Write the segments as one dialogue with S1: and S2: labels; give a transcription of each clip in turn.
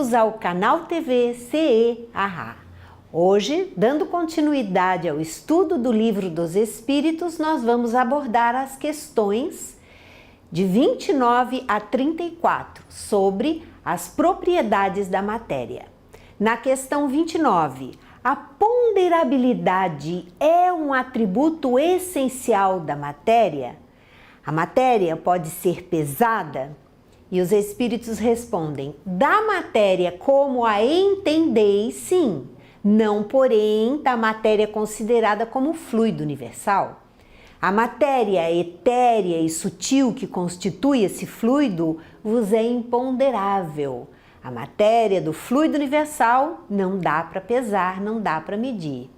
S1: bem-vindos ao canal TV CE Arra. Hoje, dando continuidade ao estudo do Livro dos Espíritos, nós vamos abordar as questões de 29 a 34 sobre as propriedades da matéria. Na questão 29, a ponderabilidade é um atributo essencial da matéria? A matéria pode ser pesada? E os espíritos respondem: da matéria como a entendeis, sim, não porém da matéria considerada como fluido universal. A matéria etérea e sutil que constitui esse fluido vos é imponderável. A matéria do fluido universal não dá para pesar, não dá para medir.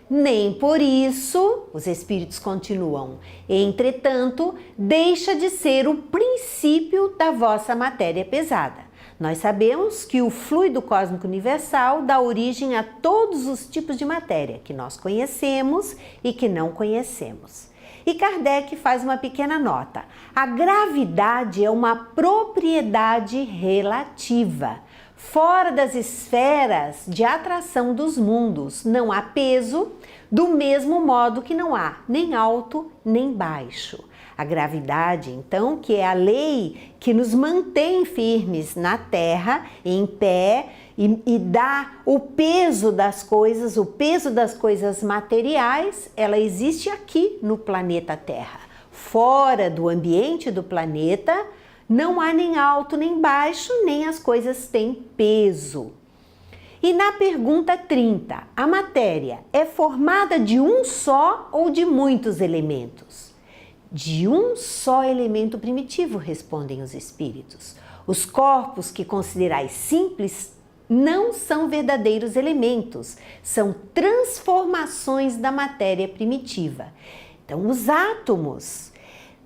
S1: Nem por isso, os espíritos continuam, entretanto, deixa de ser o princípio da vossa matéria pesada. Nós sabemos que o fluido cósmico universal dá origem a todos os tipos de matéria que nós conhecemos e que não conhecemos. E Kardec faz uma pequena nota. A gravidade é uma propriedade relativa. Fora das esferas de atração dos mundos, não há peso, do mesmo modo que não há nem alto nem baixo. A gravidade, então, que é a lei que nos mantém firmes na Terra, em pé, e dá o peso das coisas materiais, ela existe aqui no planeta Terra. Fora do ambiente do planeta, não há nem alto nem baixo, nem as coisas têm peso. E na pergunta 30, a matéria é formada de um só ou de muitos elementos? De um só elemento primitivo, respondem os espíritos. Os corpos que considerais simples não são verdadeiros elementos, são transformações da matéria primitiva. Então, os átomos,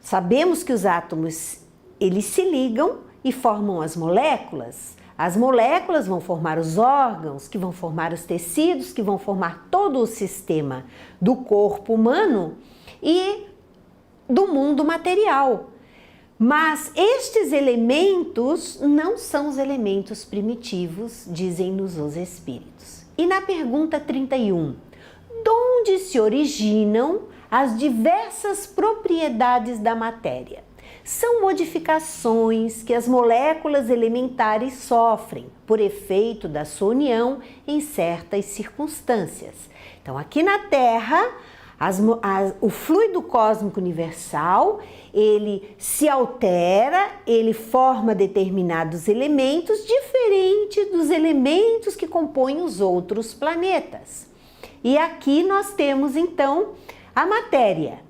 S1: sabemos que os átomos eles se ligam e formam as moléculas. As moléculas vão formar os órgãos, que vão formar os tecidos, que vão formar todo o sistema do corpo humano e do mundo material. Mas estes elementos não são os elementos primitivos, dizem-nos os espíritos. E na pergunta 31, de onde se originam as diversas propriedades da matéria? São modificações que as moléculas elementares sofrem por efeito da sua união em certas circunstâncias. Então, aqui na Terra, o fluido cósmico universal, ele se altera, ele forma determinados elementos diferentes dos elementos que compõem os outros planetas. E aqui nós temos, então, a matéria,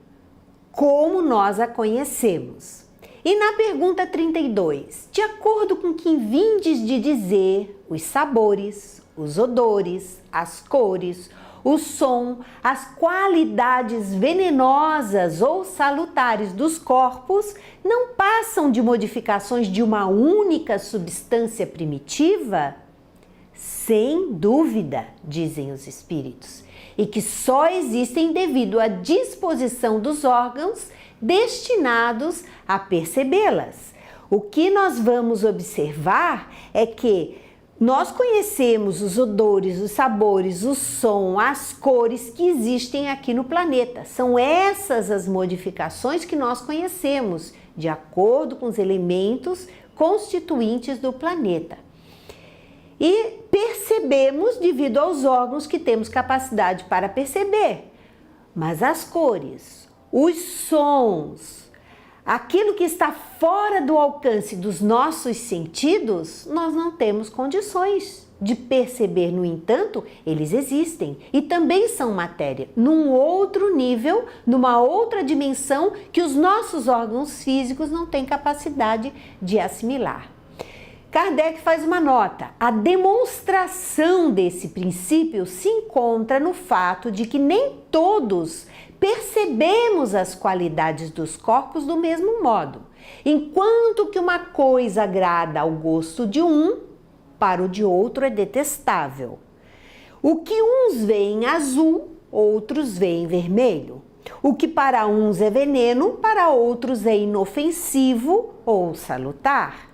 S1: como nós a conhecemos. E na pergunta 32, de acordo com o que vindes de dizer, os sabores, os odores, as cores, o som, as qualidades venenosas ou salutares dos corpos não passam de modificações de uma única substância primitiva? Sem dúvida, dizem os espíritos, e que só existem devido à disposição dos órgãos destinados a percebê-las. O que nós vamos observar é que nós conhecemos os odores, os sabores, o som, as cores que existem aqui no planeta. São essas as modificações que nós conhecemos, de acordo com os elementos constituintes do planeta. E percebemos devido aos órgãos que temos capacidade para perceber. Mas as cores, os sons, aquilo que está fora do alcance dos nossos sentidos, nós não temos condições de perceber. No entanto, eles existem e também são matéria, num outro nível, numa outra dimensão que os nossos órgãos físicos não têm capacidade de assimilar. Kardec faz uma nota. A demonstração desse princípio se encontra no fato de que nem todos percebemos as qualidades dos corpos do mesmo modo. Enquanto que uma coisa agrada ao gosto de um, para o de outro é detestável. O que uns veem azul, outros veem vermelho. O que para uns é veneno, para outros é inofensivo ou salutar.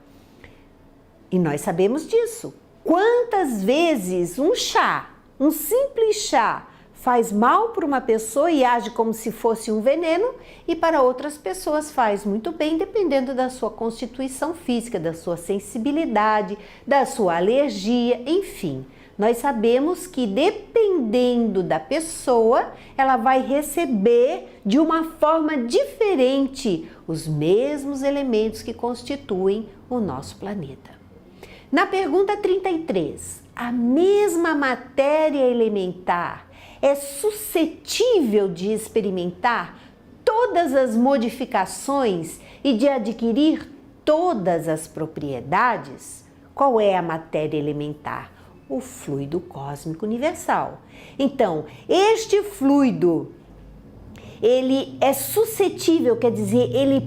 S1: E nós sabemos disso. Quantas vezes um chá, um simples chá, faz mal para uma pessoa e age como se fosse um veneno, e para outras pessoas faz muito bem, dependendo da sua constituição física, da sua sensibilidade, da sua alergia, enfim. Nós sabemos que dependendo da pessoa, ela vai receber de uma forma diferente os mesmos elementos que constituem o nosso planeta. Na pergunta 33, a mesma matéria elementar é suscetível de experimentar todas as modificações e de adquirir todas as propriedades? Qual é a matéria elementar? O fluido cósmico universal. Então, este fluido, ele é suscetível, quer dizer, ele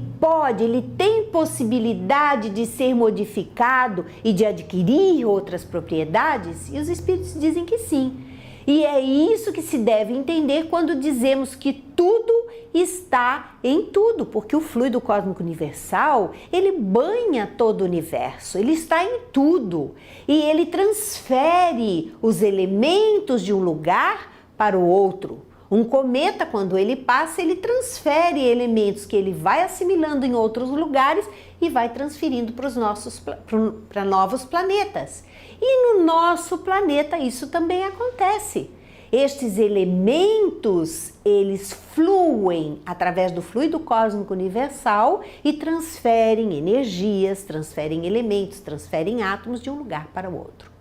S1: tem possibilidade de ser modificado e de adquirir outras propriedades? E os espíritos dizem que sim. E é isso que se deve entender quando dizemos que tudo está em tudo, porque o fluido cósmico universal, ele banha todo o universo, ele está em tudo e ele transfere os elementos de um lugar para o outro. Um cometa, quando ele passa, ele transfere elementos que ele vai assimilando em outros lugares e vai transferindo para novos planetas. E no nosso planeta isso também acontece. Estes elementos, eles fluem através do fluido cósmico universal e transferem energias, transferem elementos, transferem átomos de um lugar para o outro.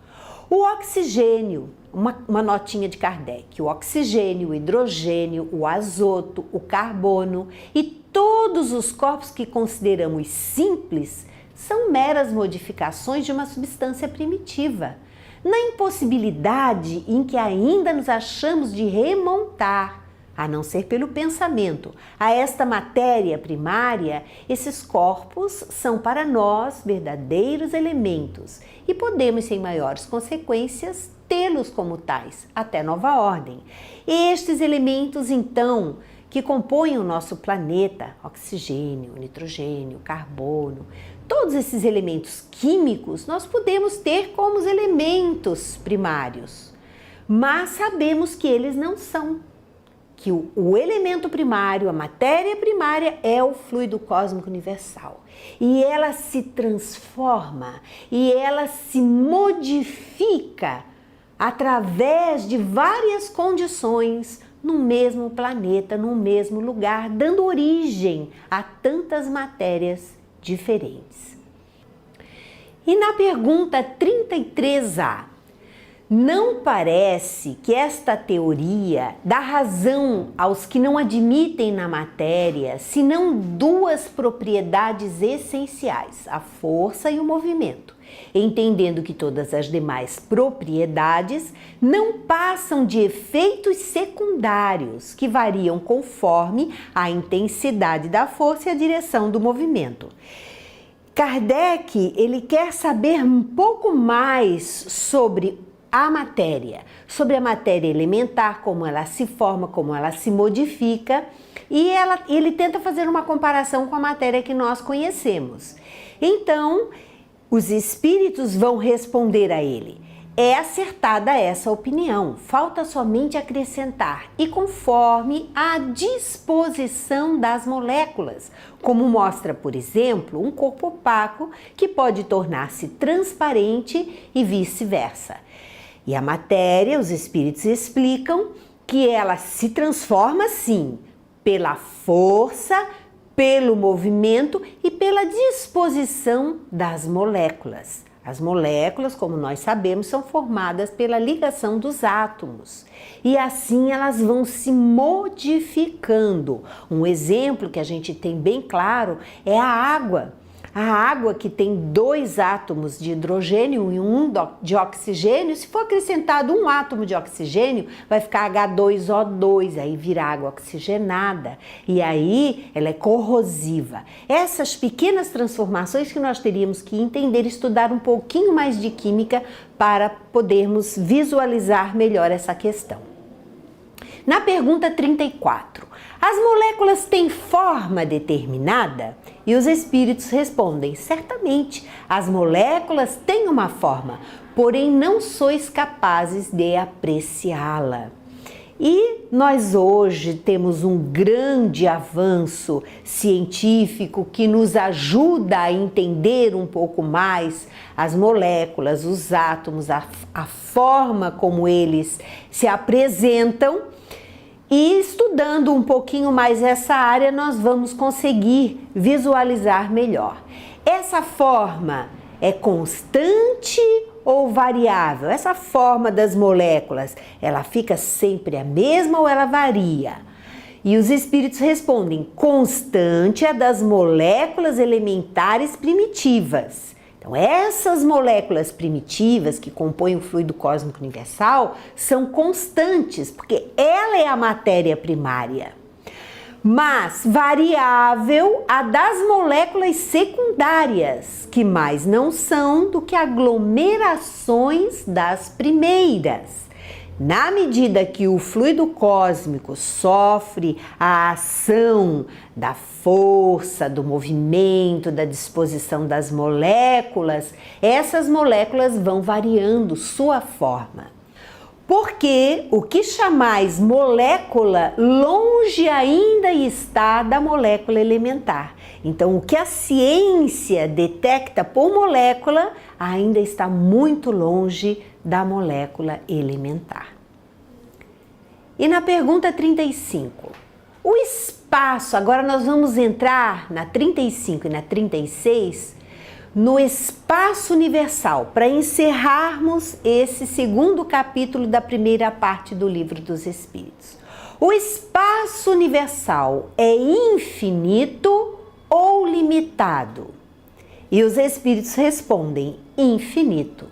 S1: O oxigênio, uma notinha de Kardec, o oxigênio, o hidrogênio, o azoto, o carbono e todos os corpos que consideramos simples são meras modificações de uma substância primitiva. Na impossibilidade em que ainda nos achamos de remontar, a não ser pelo pensamento, a esta matéria primária, esses corpos são para nós verdadeiros elementos e podemos, sem maiores consequências, tê-los como tais, até nova ordem. Estes elementos, então, que compõem o nosso planeta, oxigênio, nitrogênio, carbono, todos esses elementos químicos nós podemos ter como os elementos primários, mas sabemos que eles não são. Que o elemento primário, a matéria primária é o fluido cósmico universal. E ela se transforma e ela se modifica através de várias condições no mesmo planeta, no mesmo lugar, dando origem a tantas matérias diferentes. E na pergunta 33A, não parece que esta teoria dá razão aos que não admitem na matéria senão duas propriedades essenciais, a força e o movimento, entendendo que todas as demais propriedades não passam de efeitos secundários que variam conforme a intensidade da força e a direção do movimento. Kardec, ele quer saber um pouco mais sobre a matéria elementar, como ela se forma, como ela se modifica, e ele tenta fazer uma comparação com a matéria que nós conhecemos. Então, os espíritos vão responder a ele. É acertada essa opinião, falta somente acrescentar, e conforme a disposição das moléculas, como mostra, por exemplo, um corpo opaco que pode tornar-se transparente e vice-versa. E a matéria, os espíritos explicam que ela se transforma sim, pela força, pelo movimento e pela disposição das moléculas. As moléculas, como nós sabemos, são formadas pela ligação dos átomos e assim elas vão se modificando. Um exemplo que a gente tem bem claro é a água. A água, que tem 2 átomos de hidrogênio e 1 de oxigênio, se for acrescentado 1 átomo de oxigênio, vai ficar H2O2, aí vira água oxigenada e aí ela é corrosiva. Essas pequenas transformações que nós teríamos que entender, estudar um pouquinho mais de química para podermos visualizar melhor essa questão. Na pergunta 34, as moléculas têm forma determinada? E os espíritos respondem, certamente, as moléculas têm uma forma, porém não sois capazes de apreciá-la. E nós hoje temos um grande avanço científico que nos ajuda a entender um pouco mais as moléculas, os átomos, a forma como eles se apresentam. E estudando um pouquinho mais essa área, nós vamos conseguir visualizar melhor. Essa forma é constante ou variável? Essa forma das moléculas, ela fica sempre a mesma ou ela varia? E os espíritos respondem: constante é das moléculas elementares primitivas. Então, essas moléculas primitivas que compõem o fluido cósmico universal são constantes, porque ela é a matéria primária. Mas variável a das moléculas secundárias, que mais não são do que aglomerações das primeiras. Na medida que o fluido cósmico sofre a ação da força, do movimento, da disposição das moléculas, essas moléculas vão variando sua forma. Porque o que chamais molécula, longe ainda está da molécula elementar. Então, o que a ciência detecta por molécula ainda está muito longe da molécula elementar. E na pergunta 35, o espaço, agora nós vamos entrar na 35 e na 36, no espaço universal, para encerrarmos esse segundo capítulo da primeira parte do Livro dos Espíritos. O espaço universal é infinito ou limitado? E os Espíritos respondem: infinito.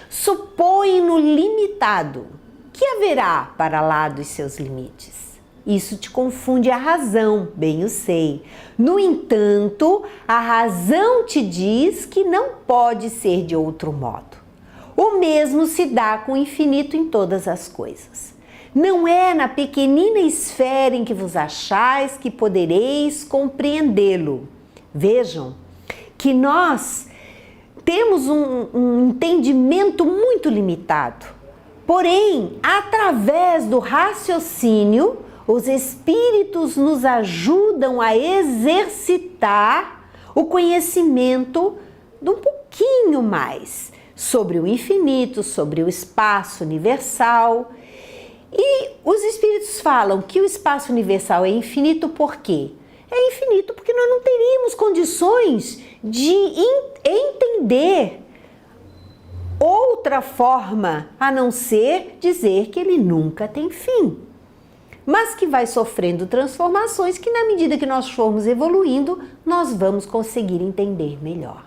S1: Supõe-no limitado. Que haverá para lá dos seus limites? Isso te confunde a razão, bem eu sei. No entanto, a razão te diz que não pode ser de outro modo. O mesmo se dá com o infinito em todas as coisas. Não é na pequenina esfera em que vos achais que podereis compreendê-lo. Vejam que nós temos um entendimento muito limitado. Porém, através do raciocínio, os espíritos nos ajudam a exercitar o conhecimento de um pouquinho mais sobre o infinito, sobre o espaço universal. E os espíritos falam que o espaço universal é infinito por quê? É infinito porque nós não teríamos condições de entender outra forma a não ser dizer que ele nunca tem fim, mas que vai sofrendo transformações que, na medida que nós formos evoluindo, nós vamos conseguir entender melhor.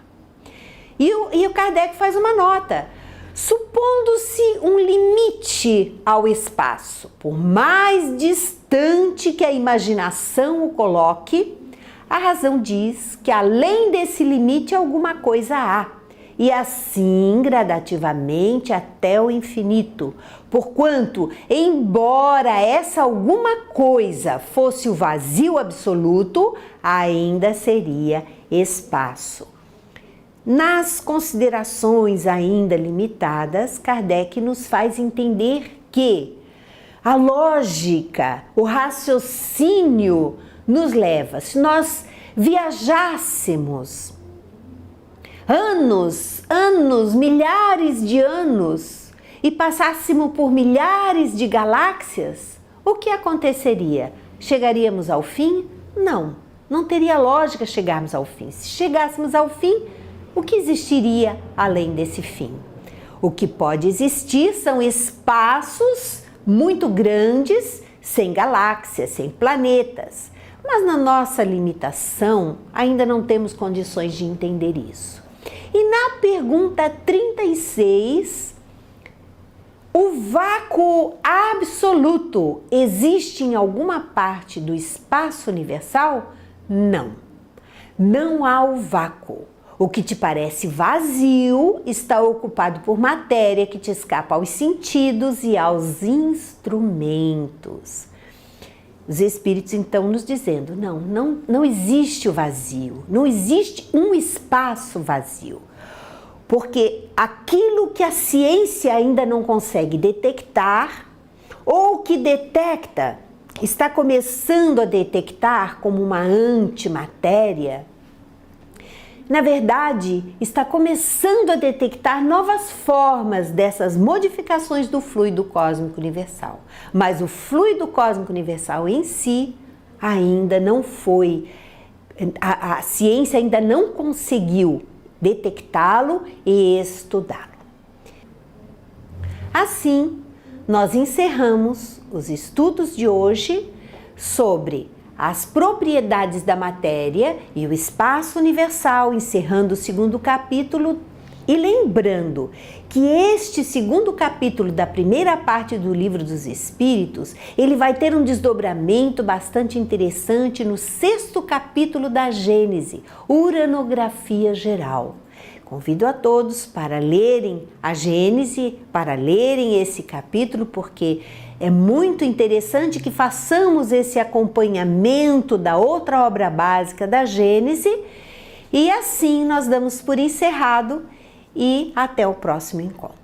S1: E o Kardec faz uma nota: supondo-se um limite ao espaço, por mais distante que a imaginação o coloque, a razão diz que além desse limite alguma coisa há. E assim gradativamente até o infinito, porquanto, embora essa alguma coisa fosse o vazio absoluto, ainda seria espaço. Nas considerações ainda limitadas, Kardec nos faz entender que a lógica, o raciocínio nos leva, se nós viajássemos anos, milhares de anos e passássemos por milhares de galáxias, o que aconteceria? Chegaríamos ao fim? Não teria lógica chegarmos ao fim. Se chegássemos ao fim, o que existiria além desse fim? O que pode existir são espaços muito grandes, sem galáxias, sem planetas. Mas na nossa limitação, ainda não temos condições de entender isso. E na pergunta 36, o vácuo absoluto existe em alguma parte do espaço universal? Não há o vácuo. O que te parece vazio está ocupado por matéria que te escapa aos sentidos e aos instrumentos. Os espíritos então nos dizendo, não existe o vazio, não existe um espaço vazio. porque aquilo que a ciência ainda não consegue detectar, ou que detecta, está começando a detectar como uma antimatéria, na verdade, está começando a detectar novas formas dessas modificações do fluido cósmico universal. Mas o fluido cósmico universal em si ainda não foi, a ciência ainda não conseguiu detectá-lo e estudá-lo. Assim, nós encerramos os estudos de hoje sobre as propriedades da matéria e o espaço universal, encerrando o segundo capítulo e lembrando que este segundo capítulo da primeira parte do Livro dos Espíritos, ele vai ter um desdobramento bastante interessante no sexto capítulo da Gênese, Uranografia Geral. Convido a todos para lerem a Gênese, para lerem esse capítulo, porque é muito interessante que façamos esse acompanhamento da outra obra básica da Gênese. E assim nós damos por encerrado e até o próximo encontro.